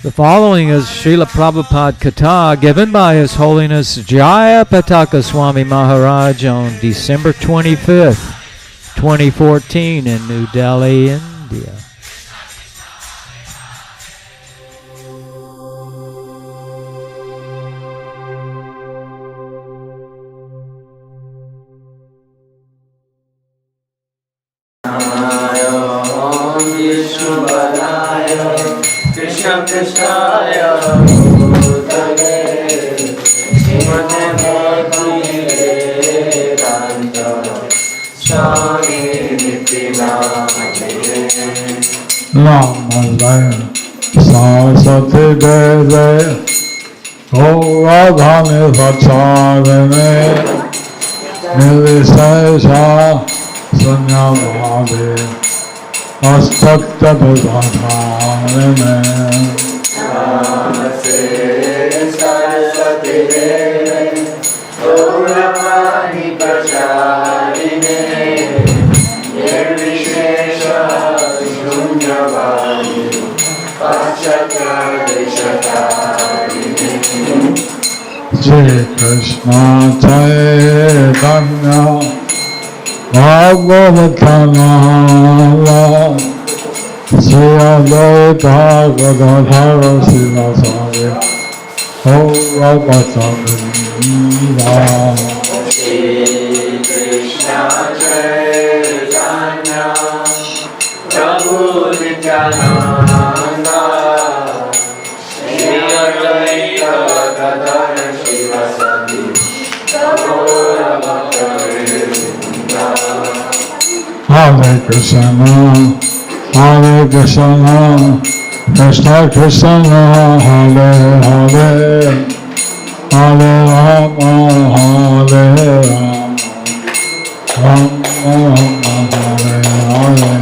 The following is Srila Prabhupada Katha given by His Holiness Jayapataka Swami Maharaj on December 25th, 2014 in New Delhi, India. Krishnaya Bhutale Srimate Bhakti Vedanta Swami Nityananda Namaste Saraswati Deve Gauravani Vacharane Nilisesha Sanyavadi Astakta Bhadharane Namaste Saraswati Deve Gauravani Vacharane Nirvishesha Shunyavadi Paschata Deshatarine Jai Krishna Chaitanya Bhagavatanala Sri Advaita Gadadhara Srivasadi Bhagavatanala Shri Krishna Chaitanya Prabhu Nityananda Shri Advaita Gadadhara Srivasadi Hare Krishna, Hare Krishna, Krishna Krishna, Hare Hare, Hare Rama, Hare Rama, Rama Rama, Hare Hare.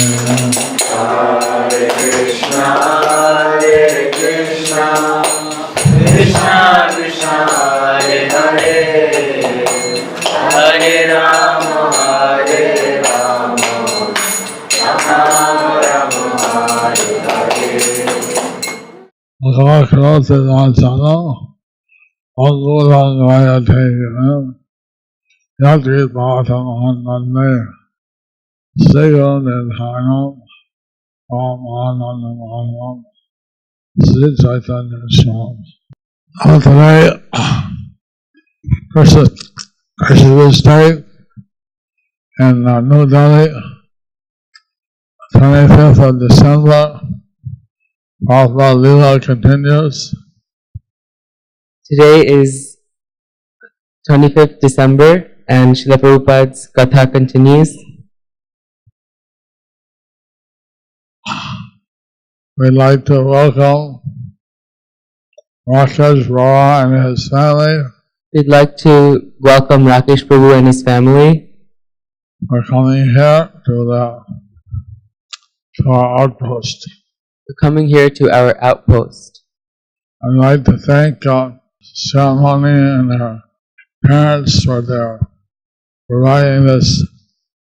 Hare Krishna, Krishna Krishna, Hare Hare, Hare Rama, Hare Rama, Rama Rama, Hare Hare. Bhagavad Gita, Bhagavad Gita, Yadri Bhattam Anande, Segon Nidhanam, Om Anandam Anandam, Sri Chaitanya Swami. Today, Christmas Day in New Delhi, 25th of December, Prabhupada Leela continues. Today is 25th December and Srila Prabhupada's Katha continues. We'd like to welcome Rakesh Rao and his family We'd like to welcome Rakesh Prabhu and his family for coming here to our outpost. for coming here to our outpost. I'd like to thank Ceremony and their parents for their providing this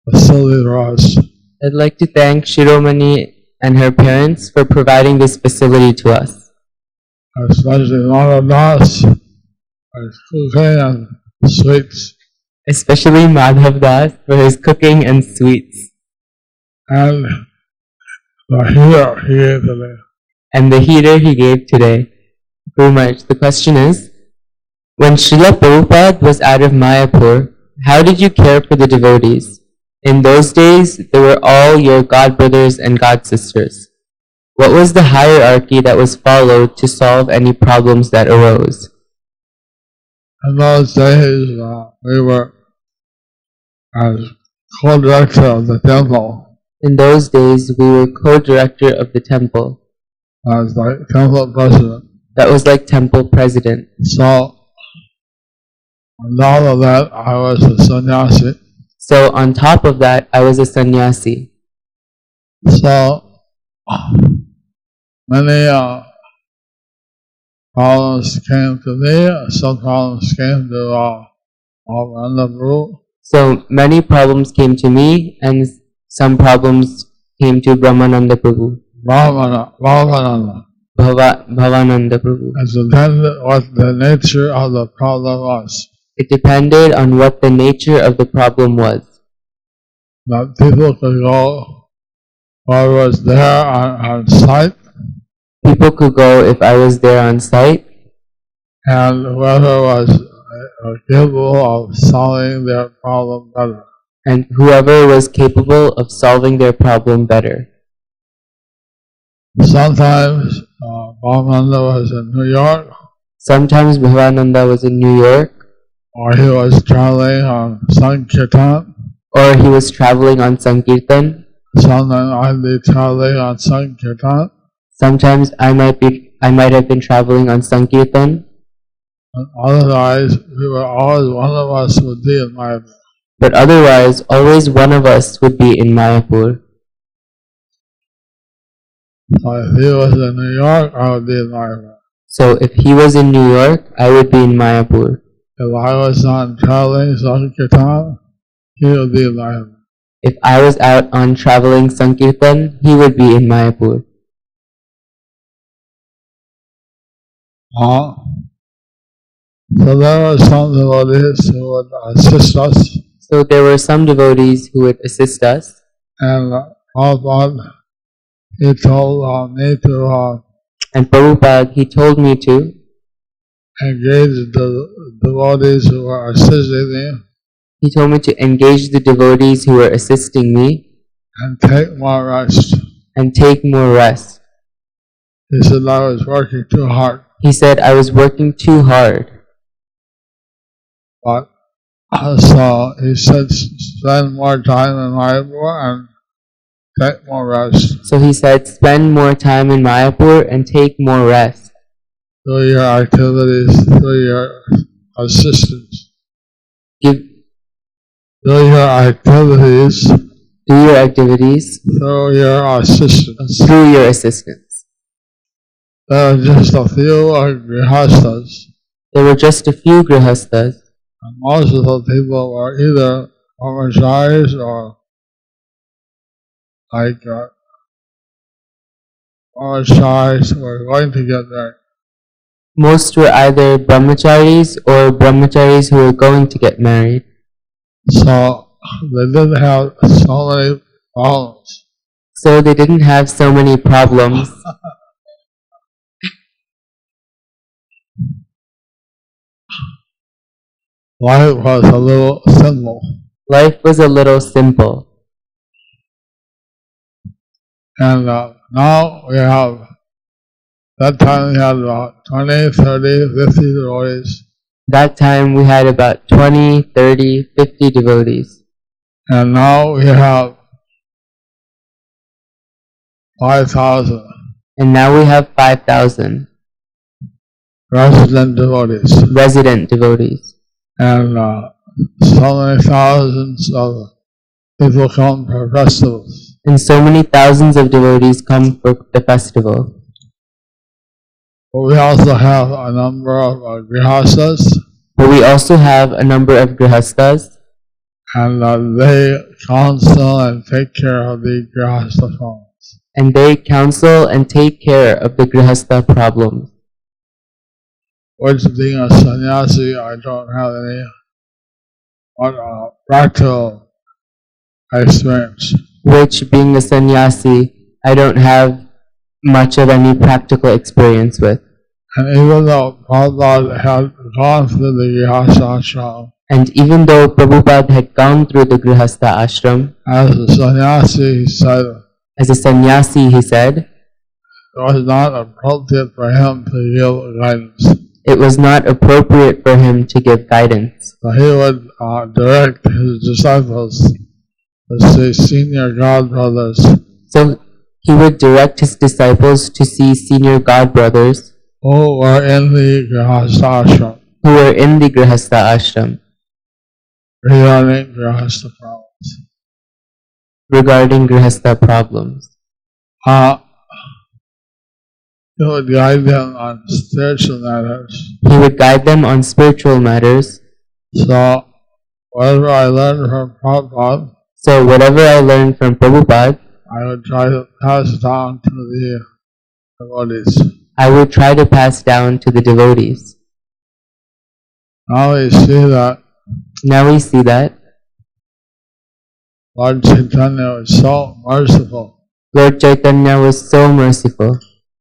facility for us. I'd like to thank Shiromani and her parents for providing this facility to us. Especially Madhav Das for his cooking and sweets, Especially Madhav Das for his cooking and sweets. and the heater he gave today. And the heater he gave today. Very much. The question is, when Srila Prabhupada was out of Mayapur, how did you care for the devotees? In those days, they were all your godbrothers and godsisters. What was the hierarchy that was followed to solve any problems that arose? In those days, we were as co-director of the temple, In those days, we were co-director of the temple. as the temple president. That was like temple president. So, on top of that, I was a sannyasi. So on top of that, I was a sannyasi. So, many problems came to me, some problems came to Nanda Prabhu. So many problems came to me, and some problems came to Brahmananda Prabhu. Bhavananda. Bhavananda Prabhu. It depended what the nature of the problem was. It depended on what the nature of the problem was. That people could go, whoever was there on site, People could go if I was there on site, and whoever was capable of solving their problem better. and whoever was capable of solving their problem better. Sometimes Bhavananda was in New York, Sometimes Bhavananda was in New York, or he was traveling on Sankirtan. or he was traveling on Sankirtan. Sometimes I'd be traveling on Sankirtan. Sometimes I might have been traveling on Sankirtan, And otherwise, we were always, one of us would be in Mayapur. but otherwise always one of us would be in Mayapur. So if he was in New York, I would be in Mayapur. So if he was in New York, I would be in Mayapur. If I was on traveling Sankirtan, he would be in Mayapur. If I was out on traveling Sankirtan, he would be in Mayapur. So there were some devotees who would assist us, So there were some devotees who would assist us, and Prabhupada, he told me to and Prabhupada, he told me to engage the devotees who were assisting me He told me to engage the devotees who were assisting me and take more rest. and take more rest. He said I was working too hard, He said I was working too hard. but so he said spend more time in Mayapur and take more rest. So he said spend more time in Mayapur and take more rest. Do your activities, do your assistance. Give, Do your activities do your activities through your assistance. through your assistance. There are just a few grihastas, There were just a few grihastas, and most of the people were either brahmacharis or like brahmacharis who were going to get married. Most were either brahmacharis or brahmacharis who were going to get married. So they didn't have so many problems. So they didn't have so many problems. Life was a little simple. Life was a little simple. And now we have, that time we had about 20, 30, 50 devotees. That time we had about 20, 30, 50 devotees. And now we have 5,000 And now we have 5,000 resident devotees. resident devotees. And so many thousands of people come for festivals. And so many thousands of devotees come for the festival. But we also have a number of grihastas, But we also have a number of grihastas, and they counsel and take care of the grihasta problems. and they counsel and take care of the grihasta problems. Which, being a sannyasi, I don't have any practical experience. Which, being a sannyasi, I don't have much of any practical experience with. And even though Prabhupada had gone through the grihasta ashram, And even though Prabhupada had gone through the grihasta ashram, as a sannyasi, he said as a sannyasi, he said, it was not appropriate for him to give guidance. it was not appropriate for him to give guidance. So he would direct his disciples to see senior godbrothers So he would direct his disciples to see senior godbrothers who were in the grihasta ashram who were in the grihasta ashram regarding grihasta problems. regarding grihasta problems. He would guide them on spiritual matters. He would guide them on spiritual matters. So whatever I learned from Prabhupada, So whatever I learned from Prabhupada, I would try to pass down to the devotees. I would try to pass down to the devotees. Now we see that Now we see that Lord Chaitanya was so merciful Lord Chaitanya was so merciful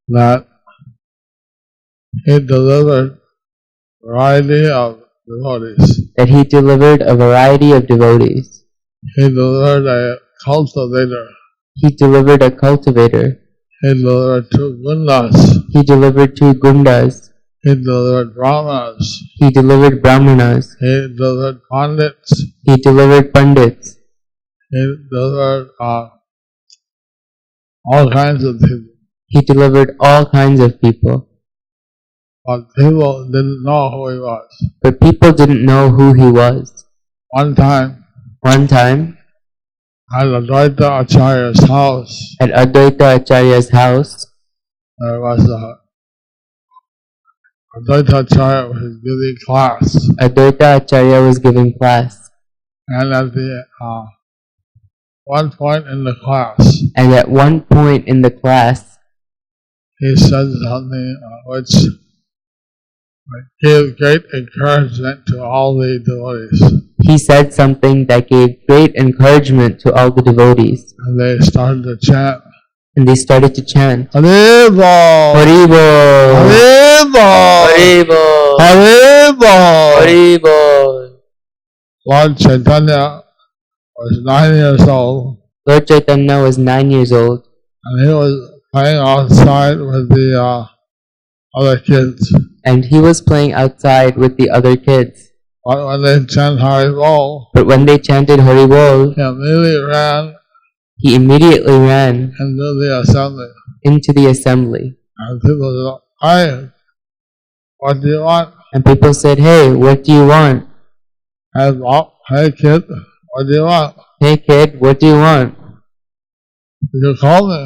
that he delivered a variety of devotees. that he delivered a variety of devotees. He delivered a cultivator. He delivered a cultivator. He delivered two gundas. He delivered two gundas. He delivered brahmanas. He delivered brahmanas. He delivered pandits. He delivered pandits. He delivered all kinds of people. He delivered all kinds of people. But people didn't know who he was. But people didn't know who he was. One time, One time, at Advaita Acharya's house, at Advaita Acharya's house, there was Advaita Acharya was giving class. Advaita Acharya was giving class. And at the one point in the class, And at one point in the class, he said something which gave great encouragement to all the devotees. he said something that gave great encouragement to all the devotees. And they started to chant, And they started to chant, Haribo! Haribo! Haribo! Haribo! Haribo! Haribo! Lord Chaitanya was 9 years old, Lord Chaitanya was 9 years old, and he was playing outside with the other kids. and he was playing outside with the other kids. But when they chanted Haribo, But when they chanted Haribol, he immediately ran he immediately ran into the assembly. into the assembly. And people said, "Hey, what do you want?" And people said, "Hey, what do you want? And hey kid, what do you want? Hey kid, what do you want? You called me.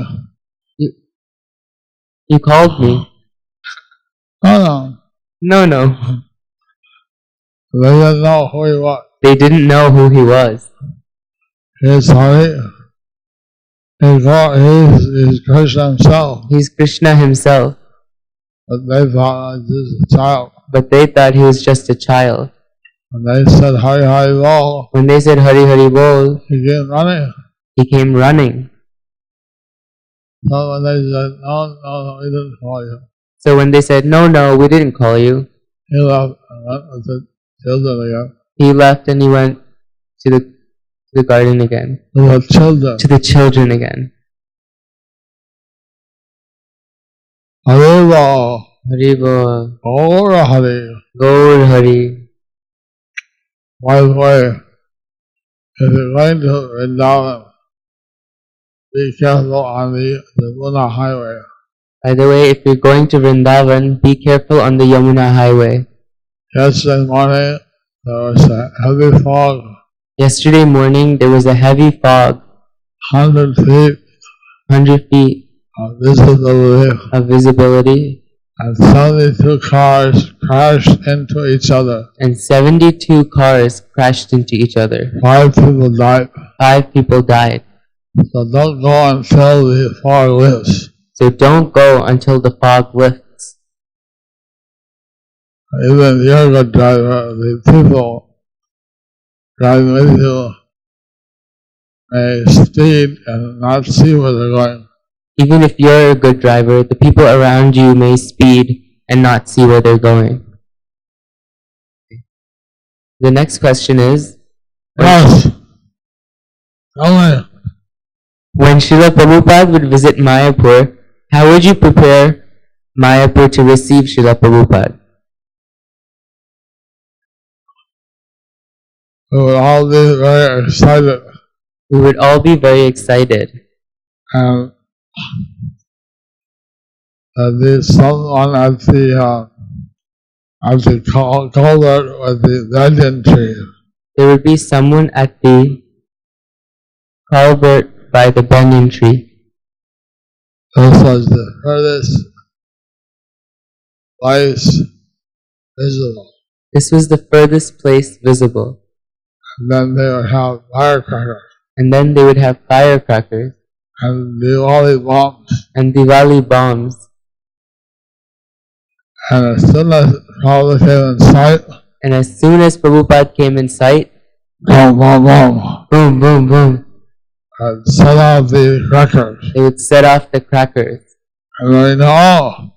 You called me." No. No. They didn't know who he was. They didn't know who he was. He's sorry. He's Krishna himself. He's Krishna himself. But they thought this is a child. But they thought he was just a child. When they said Hari Hari Bol, When they said Hari Hari Bol, he came running. he came running. So when they said, no, we didn't call you, So when they said, no, we didn't call you, he left and went with the children again. he left and he went to the garden again. To the children. To the children again. Hari Bol. Haribo, Gaur Hari. Gaur Hari. By the way, if you're going to Vrindavan, be careful on the Yamuna highway. By the way, if you're going to Vrindavan, be careful on the Yamuna highway. Yesterday morning, there was a heavy fog. Yesterday morning, there was a heavy fog, 100 feet 100 feet of visibility, of visibility, and 72 cars crashed into each other. and 72 cars crashed into each other. 5 people died. 5 people died. So don't go until the fog lifts. So don't go until the fog lifts. Even you're a good driver, the people driving with you may speed and not see where they're going. Even if you're a good driver, the people around you may speed and not see where they're going. The next question is, Yes. Tell me. when Srila Prabhupada would visit Mayapur, how would you prepare Mayapur to receive Srila Prabhupada? We would all be very excited. We would all be very excited. And there's someone at the culvert with the banyan tree. There would be someone at the culvert by the banyan tree. This was the furthest place visible. This was the furthest place visible. And then they would have firecrackers. And then they would have firecrackers. And Diwali bombs. And Diwali bombs. And as soon as Prabhupada came in sight, And as soon as Prabhupada came in sight, boom, boom, boom, boom, boom, boom, and set off the crackers. they would set off the crackers. And we know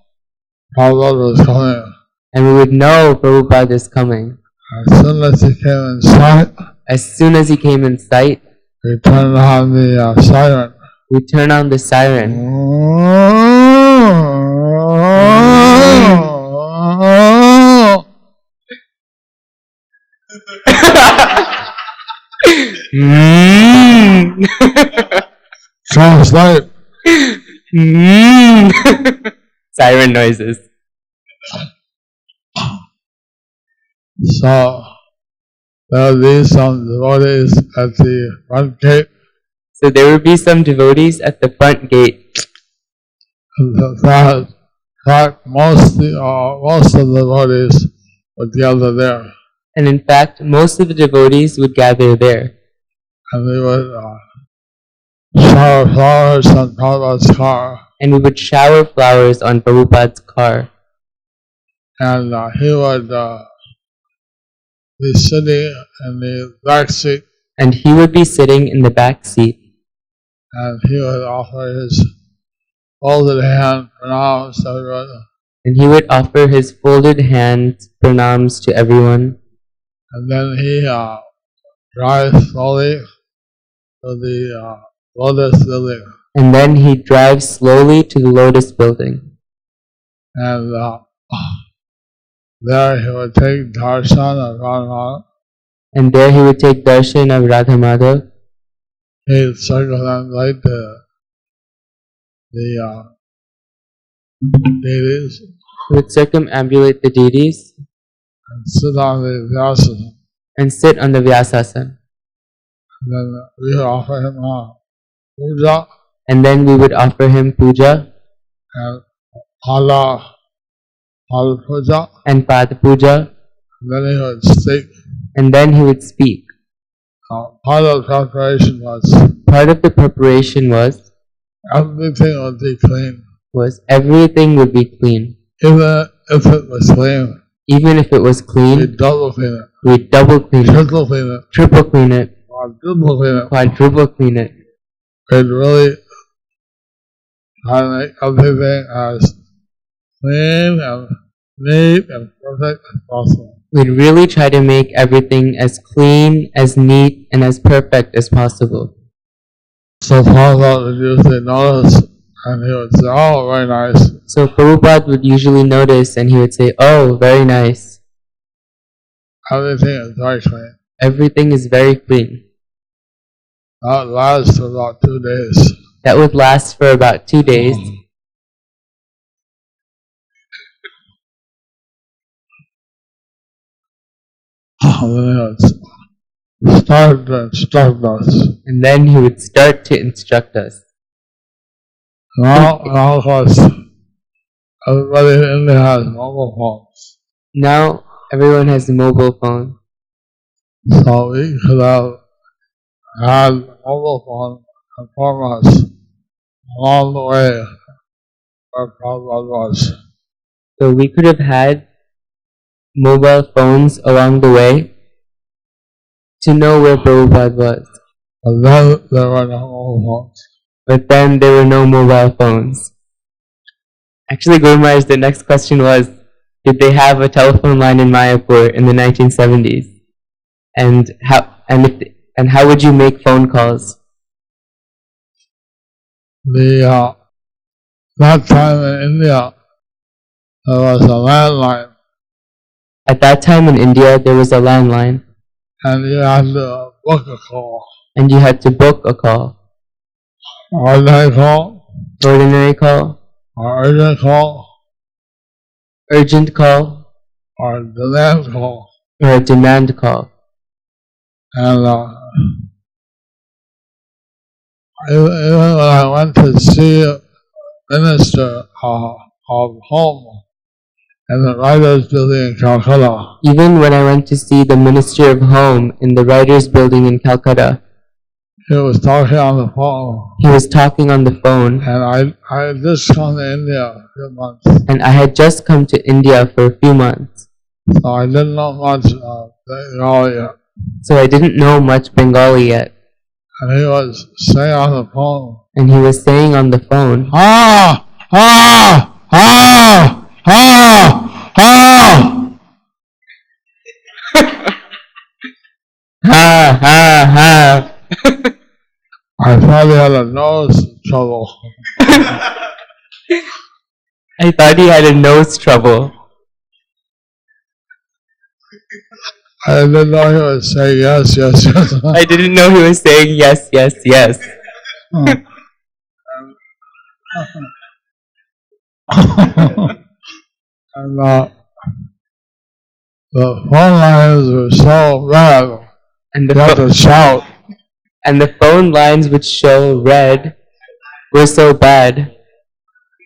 Prabhupada was coming. And we would know Prabhupada is coming. As soon as he came in sight, As soon as he came in sight, we turned on the siren. we turn on the siren. Translate. Siren noises. So there will be some devotees at the front gate. So there would be some devotees at the front gate. In fact, most of the devotees would gather there. And in fact, most of the devotees would gather there. And we would shower flowers on Prabhupada's car. And we would shower flowers on Prabhupada's car. And he would be sitting in the back seat. And he would be sitting in the back seat. And he would offer his folded hand pranams to everyone. And he would offer his folded hands pranams to everyone. And then he drives slowly to the Lotus building. And then he drives slowly to the Lotus building. And there he would take darshan of Radha. And there he would take darshan of Radha Madhav. He would circumambulate the deities. He would circumambulate the deities. And sit on the vyasasana. And sit on the Vyasasana. And then we would offer him puja. And then we would offer him puja. And pada puja. And Pada puja. And then he would speak. And then he would speak. Part of the preparation was everything would be clean. Everything would be clean. Even if it was clean, Even if it was clean, we'd double clean it, we'd double clean it, triple clean it, triple clean it, quadruple clean it. quadruple clean it. We'd really try to make everything as clean and neat and perfect as possible. We'd really try to make everything as clean, as neat, and as perfect as possible. So Prabhupada would usually notice and he would say, "Oh, very nice." So Prabhupada would usually notice and he would say, "Oh, very nice. Everything is very clean. Everything is very clean." That lasts for about 2 days. That would last for about 2 days. And then he would start to instruct us. And then he would start to instruct us. Now, of course, everybody in India has mobile phones. Now everyone has a mobile phone. So we could have had mobile phone inform us along the way where Prabhupada was. So we could have had mobile phones along the way to know where Prabhupada was. But then there were no mobile phones. But then there were no mobile phones. Actually, Guru Maharaj, the next question was, did they have a telephone line in Mayapur in the 1970s? And how would you make phone calls? That time in India, there was a landline. At that time in India, there was a landline. And you had to book a call. And you had to book a call. Ordinary call. Ordinary call. Or urgent call. Urgent call. Or demand call. Or a demand call. And even when I went to see a minister of home in the writers' building in Calcutta. Even when I went to see the Ministry of Home in the Writers' Building in Calcutta, He was talking on the phone. he was talking on the phone, And I had just come to India a few months, and I had just come to India for a few months, so I didn't know much Bengali yet. so I didn't know much Bengali yet. And he was saying on the phone, And he was saying on the phone, ah, ah, ah, ah, ah. ha, ha, ha. I thought he had a nose trouble. I thought he had a nose trouble. I didn't know he would say yes, yes, yes. I didn't know he was saying yes, yes, yes. And the phone lines were so red, And you have to shout. and the phone lines which show red were so bad,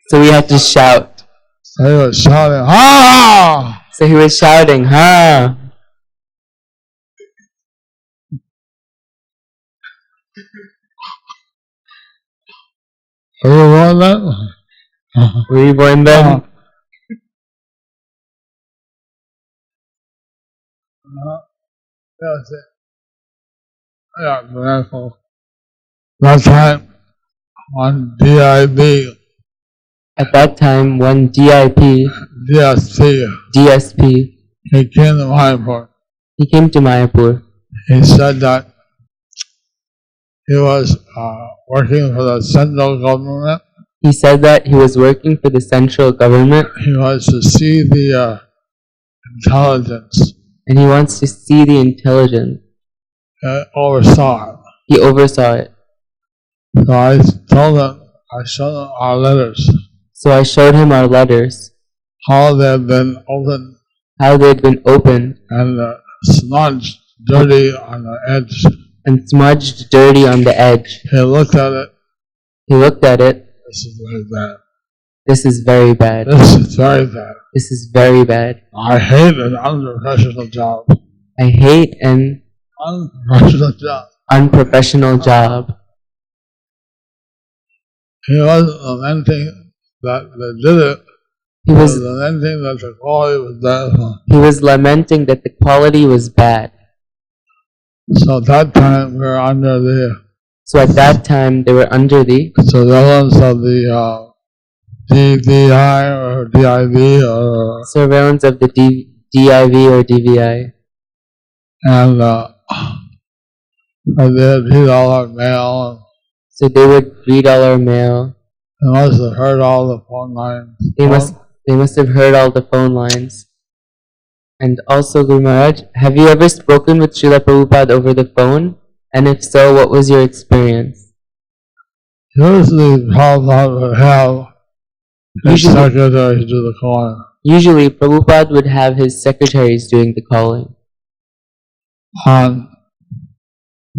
so we had to shout. So he was shouting, ah! So he was shouting, ha! Were you born then? Were you born then? That's it. Yeah, beautiful. That time, on DIB, At that time, one DIP, DSP, DSP, he came to Mayapur. he came to Mayapur. He said that he was working for the central government. He said that he was working for the central government He was to see the intelligence. and he wants to see the intelligence. Oversaw it. He oversaw it. So I told him, I showed him our letters, So I showed him our letters, how they had been opened how they had been opened and smudged dirty on the edge. and smudged dirty on the edge. He looked at it. He looked at it. This is very bad. This is very bad. This is very bad. This is very bad. I hate an unprofessional job. I hate an Unprofessional job. unprofessional job. He wasn't lamenting that they did it. He He was was lamenting that the quality was bad. he was lamenting that the quality was bad. So at that time we were under the So at that time they were under the surveillance of the DDI or DIV or surveillance of the DIV or DVI. and they read all our mail. So they would read all our mail. They must have heard all the phone lines. They must have heard all the phone lines. And also, Guru Maharaj, have you ever spoken with Srila Prabhupada over the phone? And if so, what was your experience? Usually Prabhupada would have his Usually- secretary do the calling. Usually, Prabhupada would have his secretaries doing the calling. On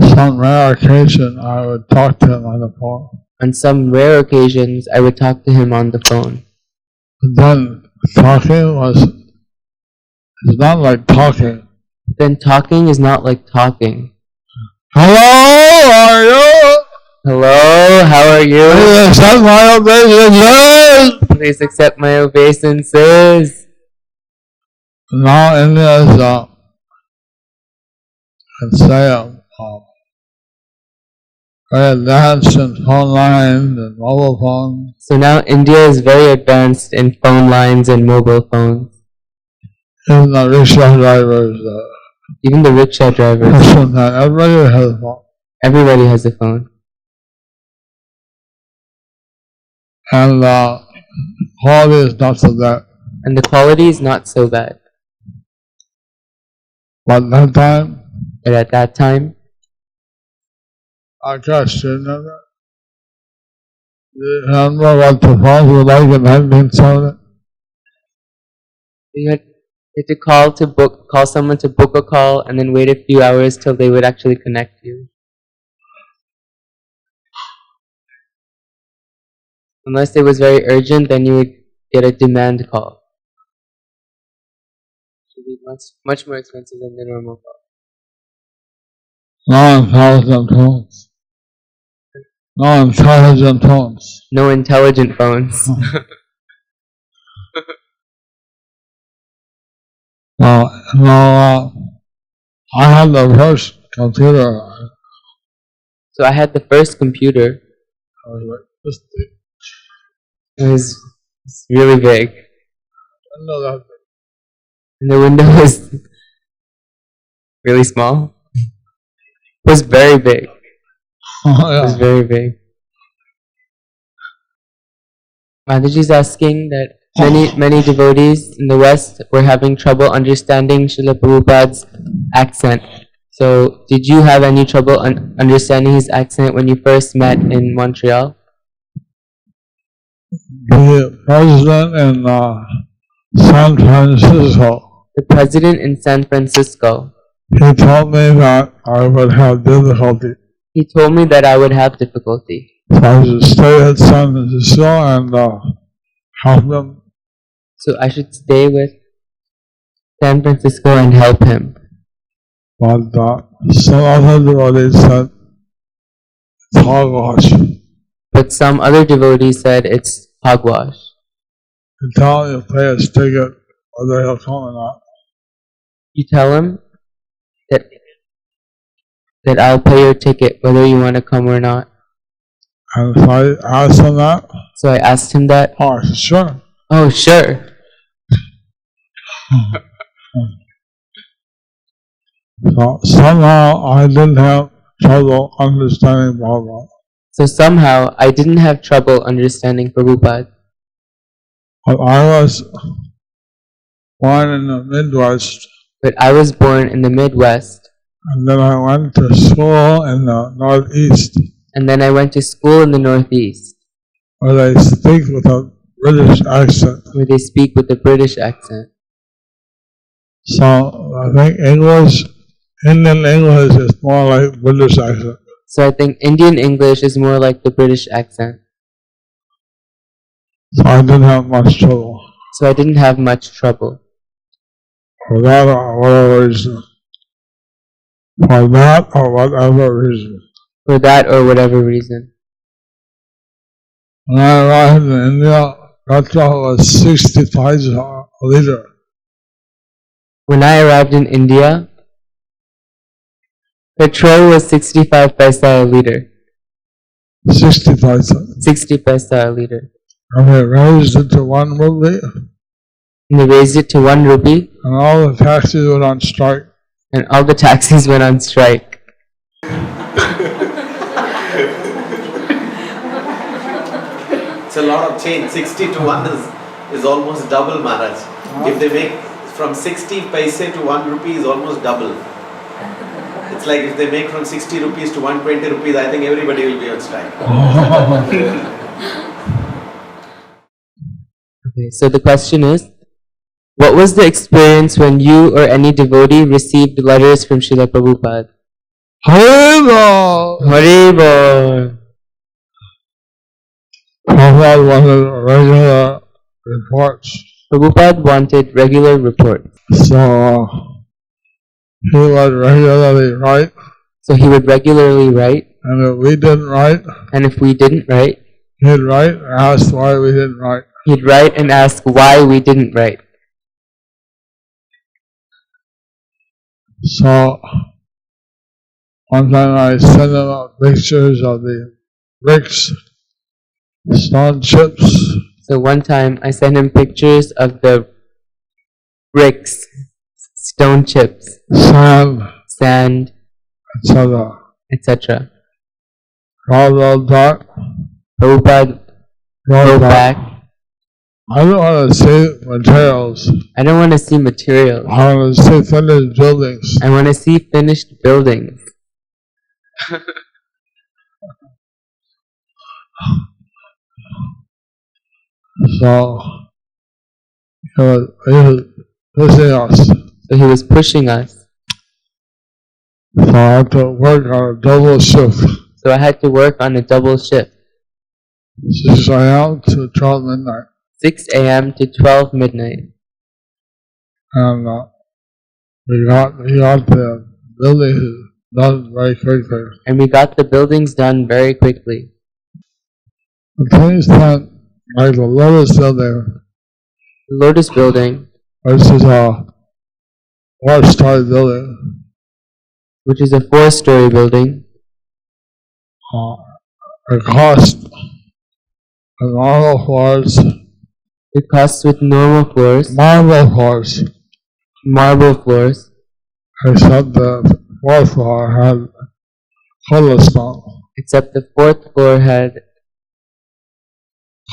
some rare occasion, I would talk to him on the phone. On some rare occasions, I would talk to him on the phone. But then talking it's not like talking. Then talking is not like talking. Hello, how are you? Hello, how are you? Please accept my obeisances. Please accept my obeisances. Now India is let's say very advanced in phone lines and mobile phones. So now India is very advanced in phone lines and mobile phones. Even the rickshaw drivers, Even the rickshaw drivers. everybody has a phone. Everybody has a phone. And quality is not so bad. And the quality is not so bad. But that time, But at that time, Akash, you remember? You remember what the phones were like in 1970? you had to call someone to book a call and then wait a few hours till they would actually connect you. Unless it was very urgent, then you would get a demand call. be much more expensive than the normal phone. Non-intelligent phones. Non-intelligent phones. No intelligent phones. I had the first computer. So I had the first computer. I was like this big. It was really big. I know that. And the window was really small. It was very big. Oh, It was yeah. very big. Mataji is asking that many devotees in the West were having trouble understanding Srila Prabhupada's accent. So, did you have any trouble understanding his accent when you first met in Montreal? The president in San Francisco, The president in San Francisco, he told me that I would have difficulty. he told me that I would have difficulty. So I should stay at San Francisco and help them. So I should stay with San Francisco and help him. But some other devotees said it's hogwash. But some other devotees said it's hogwash. You tell him you pay his ticket whether he'll come or not. You tell him that I'll pay your ticket whether you want to come or not. And if I asked him that, So I asked him that. oh, sure. Oh, sure. So somehow I didn't have trouble understanding Bhagavad. So somehow I didn't have trouble understanding Prabhupada. But I was born in the Midwest, But I was born in the Midwest, and then I went to school in the Northeast, and then I went to school in the Northeast, where they speak with a British accent. where they speak with a British accent. So I think Indian English is more like British accent. So I think Indian English is more like the British accent. So I didn't have much trouble So I didn't have much trouble. for that or whatever reason. For that or whatever reason. For that or whatever reason. When I arrived in India, petrol was 60 paisa a liter. When I arrived in India, petrol was 65 paisa a liter. 60 paisa. 60 paisa a liter. And they raised it to 1 rupee, And they raised it to 1 rupee, and all the taxis went on strike. and all the taxis went on strike. It's a lot of change. 60 to 1 is almost double, Maharaj. If they make from 60 paise to 1 rupee is almost double. It's like if they make from 60 rupees to 120 rupees, I think everybody will be on strike. Okay, so the question is, what was the experience when you or any devotee received letters from Srila Prabhupada? Haribol! Haribol! Prabhupada wanted regular reports. Prabhupada wanted regular reports. So he would regularly write, So he would regularly write, and if we didn't write, and if we didn't write, he'd write and ask why we didn't write. he'd write and ask why we didn't write. So one time I sent him out pictures of the bricks, stone chips, So one time I sent him pictures of the bricks, stone chips, sand, sand, etc. etc. Wrote back. Prabhupada wrote back, I don't want to see materials. I don't want to see materials. I want to see finished buildings. I want to see finished buildings. So he was pushing us. So he was pushing us. So I had to work on a double shift, So I had to work on a double shift, 6 a.m. to 12 midnight. 6 a.m. to 12 midnight. And we got the building done very quickly. And we got the buildings done very quickly. The things that, like the Lotus Building, The Lotus Building, which is a 4-story building, which is a 4-story building, it cost the normal floors, it costs with normal floors, marble floors, except the 4th floor had cobblestone. except the 4th floor had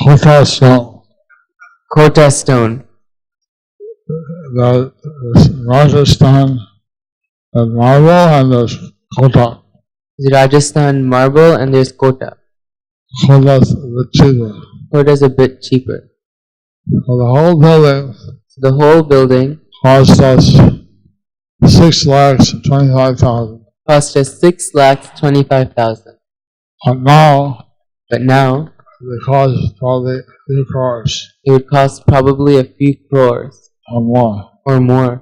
Kota stone. Kota stone. There's Rajasthan, there's marble, and there's Kota. There's Rajasthan marble and there's Kota. Kota's a bit cheaper. Kota's a bit cheaper. So the whole building So the whole building cost us 6,25,000. cost us 6,25,000. But now But now it costs probably a few crores it would cost probably a few crores or more. or more.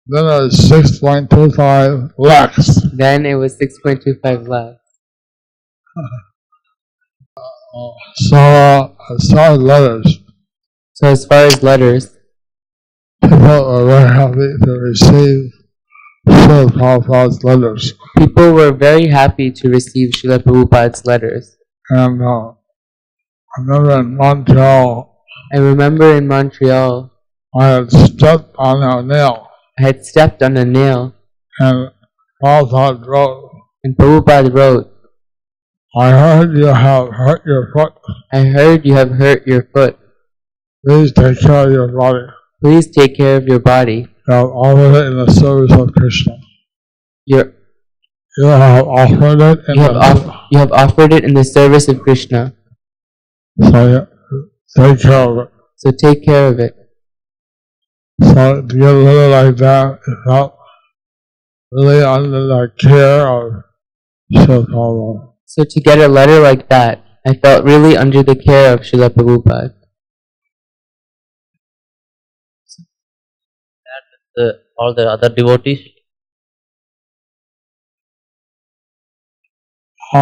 Then it was 6.25 lakhs. Then it was 6.25 lakhs. So as far as letters, So as far as letters, people were very happy to receive Srila Prabhupada's letters. people were very happy to receive Srila Prabhupada's letters. And I remember in Montreal, I remember in Montreal, I had stepped on a nail, I had stepped on a nail, and Prabhupada wrote, and Prabhupada wrote, I heard you have hurt your foot. I heard you have hurt your foot. Please take care of your body. Please take care of your body. You have offered it in the service of Krishna. You You have offered it in you have offered it in the service of Krishna. so take care of it. So take care of it. So to get a little like that, it felt really under the care of Srila Prabhupada. So to get a letter like that, I felt really under the care of Srila Prabhupada. All the other devotees. It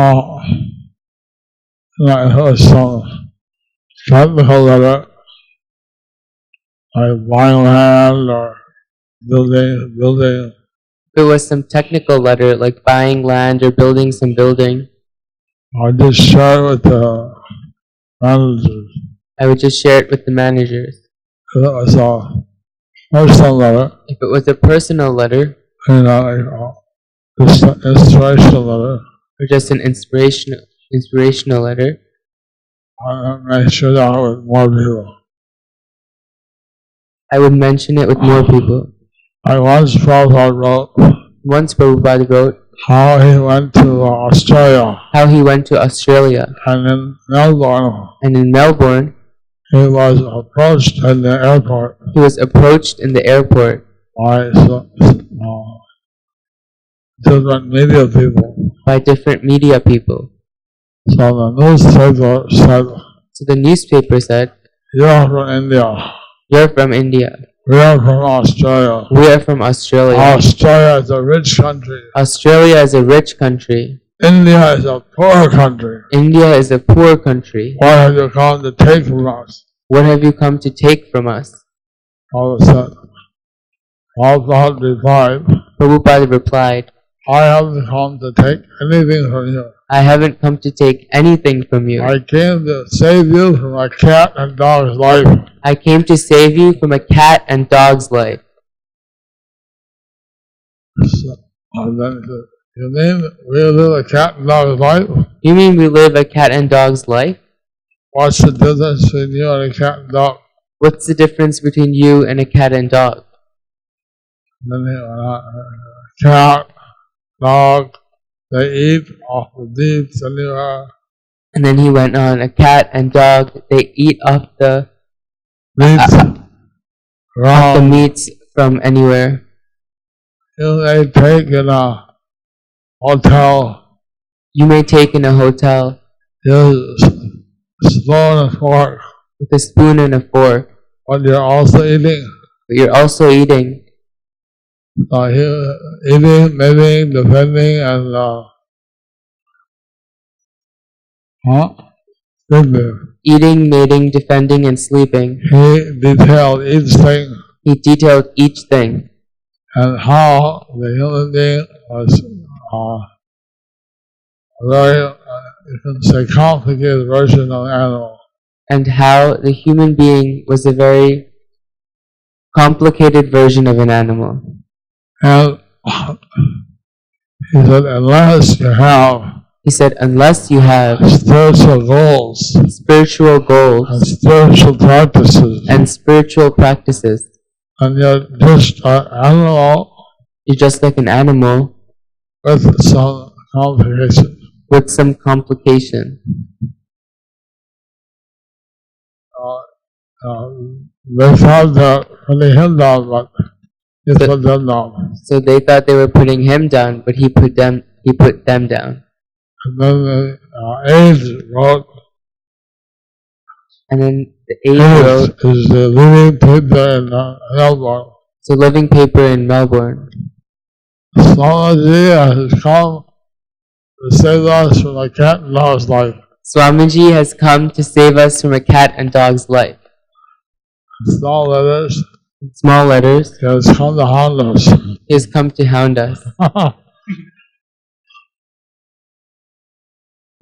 was some technical letter, like buying land or building. If it was some technical letter like buying land or building some building, I just share it with the managers. I would just share it with the managers. If it was a personal letter, If it was a personal letter just an inspirational letter, or just an inspirational letter, I make sure that with more people. I would mention it with more people. I once Prabhupada wrote Once Prabhupada wrote how he went to Australia, how he went to Australia, and in Melbourne and in Melbourne he was approached in the airport he was approached in the airport by different media people. by different media people. So the newspaper said, So the newspaper said, "You're from India. "You're from India. We are from Australia. We are from Australia. Australia is a rich country. Australia is a rich country. India is a poor country. India is a poor country. What have you come to take from us?" What have you come to take from us?" Prabhupada replied, Prabhupada replied, "I haven't come to take anything from you. "I haven't come to take anything from you. I came to save you from a cat and dog's life." I came to save you from a cat and dog's life." And then he said, "You mean we live a cat and dog's life? You mean we live a cat and dog's life? What's the difference between you and a cat and dog?" What's the difference between you and a cat and dog?" And then he went on, cat, dog, they eat off the leaves anywhere. And then he went on, "A cat and dog, they eat off the meats from anywhere. You may take in a hotel. You may take in a hotel. use a spoon and fork, with a spoon and a fork, but you're also eating. but you're also eating. Eating, mating, defending, and sleeping. Eating, mating, defending, and sleeping. He detailed each thing He detailed each thing and how the human being was a very, you can say, complicated version of an animal. and how the human being was a very complicated version of an animal. And he said, unless you have He said, unless you have spiritual goals spiritual goals and spiritual practices, and spiritual practices, and you're just an animal you're just like an animal with some complications. with some complication. They thought that putting him down, but he put them down. So they thought they were putting him down, but he put them down. And then the age wrote, And then the age wrote, is the living paper in Melbourne. it's a living paper in Melbourne. Swamiji has come to save us from a cat and dog's life. Swamiji has come to save us from a cat and dog's life. Small letters, In small letters, he has come to hound us. he has come to hound us.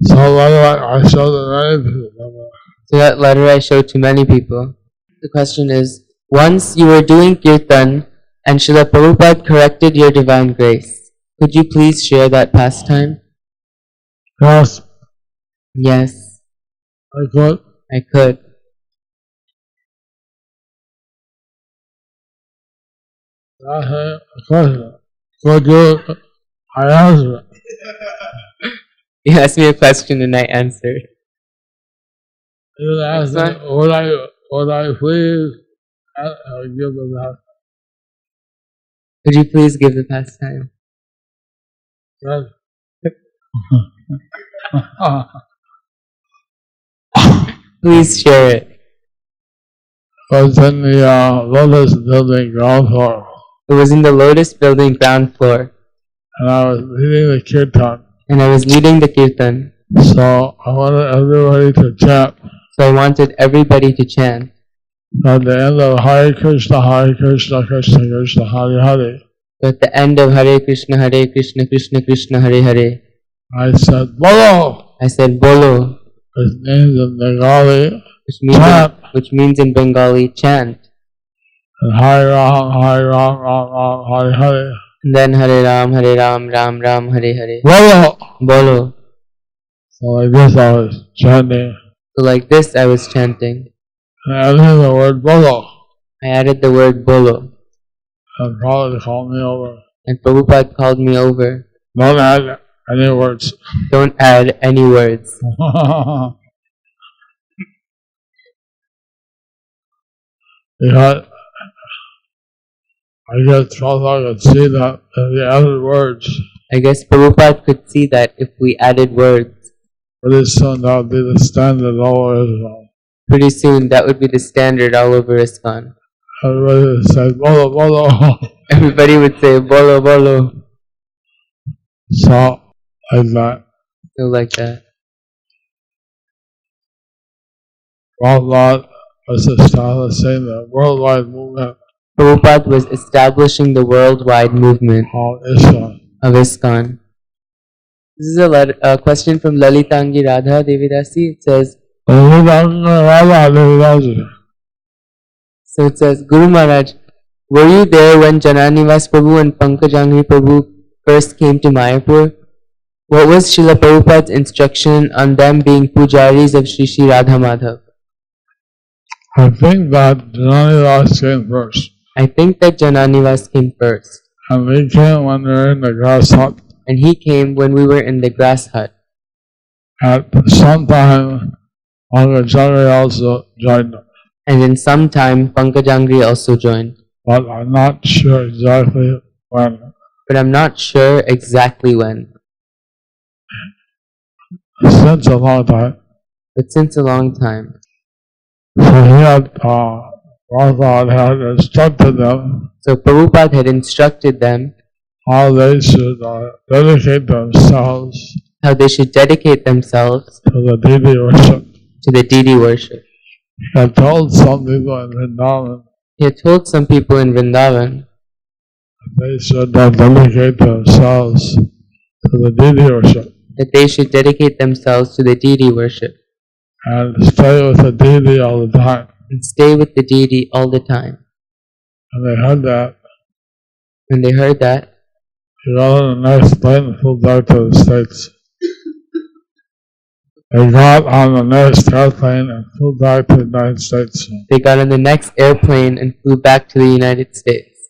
So I showed the many people. So that letter I showed to many people. The question is, once you were doing kirtan and Srila Prabhupada corrected your divine grace. Could you please share that pastime? Yes, Yes, I could. I could. That's a question. Could you? I answered. You asked me a question and I answered. You asked me, would I please give the that? Could you please give the pastime? Yes. Please share it. I was in the Lotus Building ground floor, It was in the Lotus Building ground floor and I was leading the kirtan. and I was leading the kirtan. So I wanted everybody to chant So I wanted everybody to chant at the end of Hare Krishna, Krishna Krishna, Hare Hare. so at the end of Hare Krishna, Krishna Krishna, Hare Hare. I said, Bolo! I said Bolo, Which means in Bengali, which which means in Bengali, chant. and Hare Ram, Hare Ram, Ram Ram, Hare Hare. And then Hare Ram, Ram Ram, Hare Hare. Bolo! Bolo. So like this I was chanting, So like this I was chanting. and I added the word Bolo, I added the word Bolo. and Prabhupada called me over. And Prabhupada called me over. Don't add any words. Don't add any words. Because I guess Prabhupada could see that if he added words, I guess Prabhupada could see that if we added words, pretty soon that would be the standard all over Israel. pretty soon that would be the standard all over ISKCON. Everybody would say, Bolo, Bolo. Everybody would say Bolo Bolo. So, like that. So like that. Prabhupada was establishing the worldwide movement Prabhupada was establishing the worldwide movement called Islam. of ISKCON. This is a question from Lalitangi Radha Devidasi. It says, so it says, Guru Maharaj, were you there when Jananivas Prabhu and Pankajangri Prabhu first came to Mayapur? What was Srila Prabhupada's instruction on them being pujaris of Sri Sri Radha Madhav? I think that Jananivas came first. I think that Jananivas came first. And we came when we were in the grass hut. And he came when we were in the grass hut. At some time, Pankajangri also joined us. And in some time, Pankajangri also joined. But I'm not sure exactly when. But I'm not sure exactly when. since a long time. but since a long time. So he had, Prabhupada had instructed them So Prabhupada had instructed them how they should dedicate themselves how they should dedicate themselves to the deity worship. to the deity worship. He had told some people in Vrindavan He had told some people in Vrindavan they should dedicate themselves to the deity worship that they should dedicate themselves to the deity worship and stay with the deity all the time. and stay with the deity all the time. And they heard that. When they heard that, He got on a nice plane and flew back to the States. They got on the next airplane and flew back to the United States. they got on the next airplane and flew back to the United States.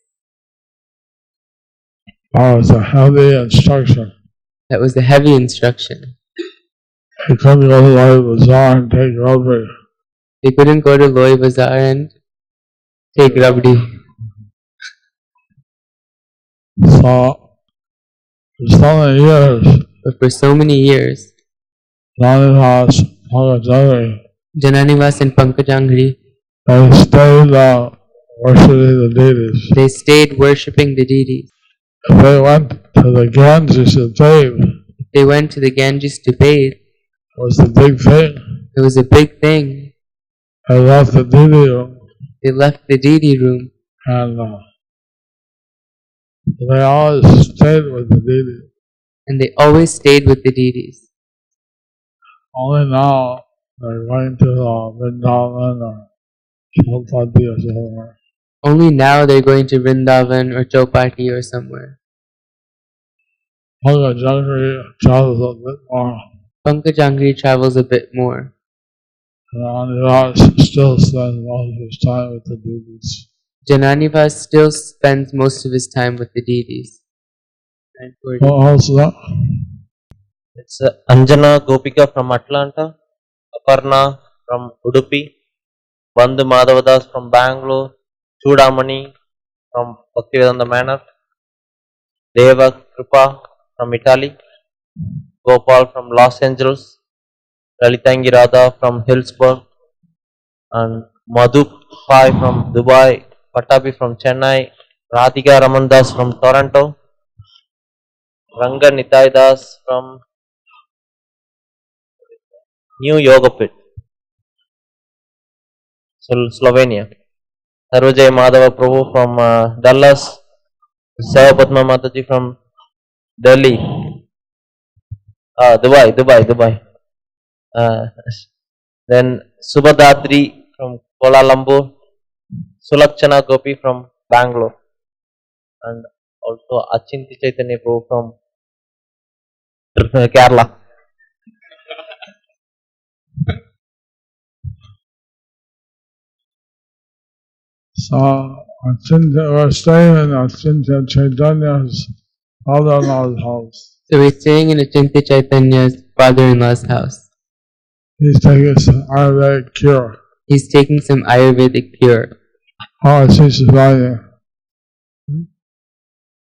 That was a heavy instruction. That was a heavy instruction. He couldn't go to Loi Bazaar and take rubber. They couldn't go to Loi Bazaar and take rabdi. So, for so many years, But for so many years, Janivas, Bhagavajari, Jananivas and Pankajangri, they stayed worshiping the deities. they stayed worshipping the deities. If they went to the Ganges to bathe, They went to the Ganges to bathe. it was a big thing. It was a big thing. They left the deity room They left the deity room and they always stayed with the deity. and they always stayed with the deities. Only now they're going to Vrindavan or Chopati or somewhere. Only now they're going to Vrindavan or Chopati or somewhere. Bhagavajari travels a bit more. Pankajangri travels a bit more. And Anurag still spends most of his time with the deities. Jananivas still spends most of his time with the deities. And What else is that? It's Anjana Gopika from Atlanta, Aparna from Udupi, Bandhu Madhavadas from Bangalore, Chudamani from Bhaktivedanta Manor, Deva Kripa from Italy, Gopal from Los Angeles, Lalitangi Radha from Hillsborough, and Madhu Pai from Dubai, Patabi from Chennai, Radhika Ramandas from Toronto, Ranga Nitai Das from New Yoga Pit, Slovenia, Sarvajay Madhava Prabhu from Dallas, Seva Padma Mataji from Delhi, Dubai. Then Subhadatri from Kuala Lumpur, Sulakshana Gopi from Bangalore, and also Achinti Chaitanya Prabhu from Kerala. So, we're staying in Achinta Chaitanya's father-in-law's house. So we're staying in Achintya Chaitanya's father-in-law's house. He's taking some Ayurvedic cure. He's taking some Ayurvedic cure. How is he surviving?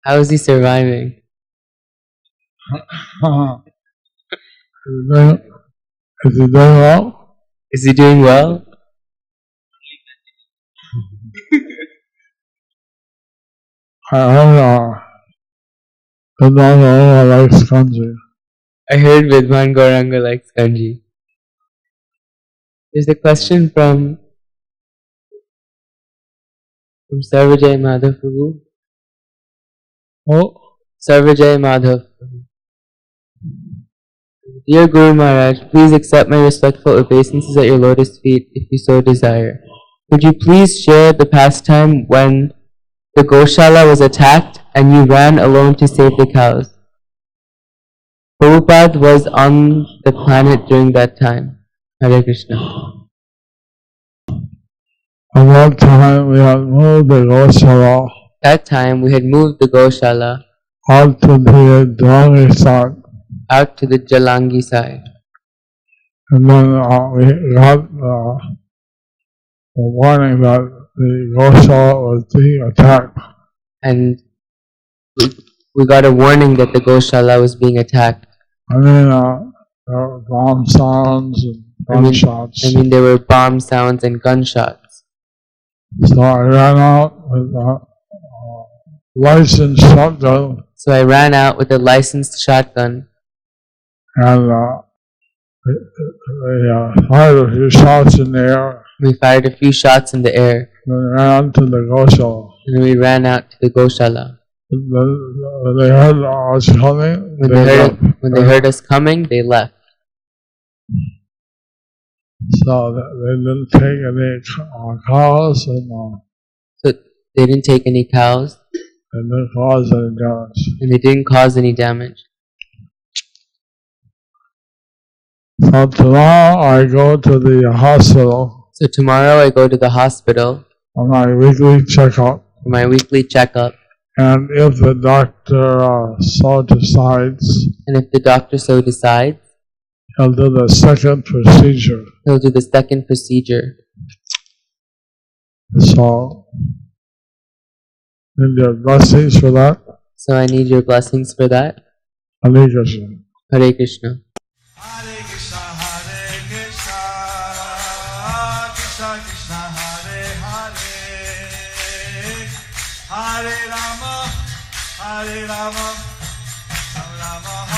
How is he surviving? Is he doing well? Is he doing well? I heard Vidwan likes kanji. I heard Vidwan Gauranga likes kanji. There's a question from Sarvajay Madhav Prabhu. Oh, Sarvajay Madhav. Dear Guru Maharaj, please accept my respectful obeisances at your lotus feet if you so desire. Could you please share the pastime when the Goshala was attacked and you ran alone to save the cows? Prabhupada was on the planet during that time. Hare Krishna. at that time we had moved the Goshala That time we had moved the Goshala out to the Dwangi side. out to the Jalangi side. And then we got the warning that the Goshala was being attacked. And we got a warning that the Goshala was being attacked. And then bomb sounds and gunshots. there were bomb sounds and gunshots. So I ran out with a licensed shotgun So I ran out with a licensed shotgun and we fired a few shots in the air. We fired a few shots in the air. Then ran to the Goshala. And we ran out to the Goshala. When they heard I was coming, When they heard us coming, they left. So they didn't take any cows and So they didn't take any cows they didn't cause any damage. and they didn't cause any damage. So tomorrow I go to the hospital So tomorrow I go to the hospital on my weekly checkup, for my weekly checkup. and if the doctor so decides, And if the doctor so decides, he'll do the second procedure. he'll do the second procedure. So, need your blessings for that. So I need your blessings for that. Hare Krishna. Hare Krishna. Hare Krishna, Krishna Krishna, Hare Hare, Hare Rama, Rama Rama,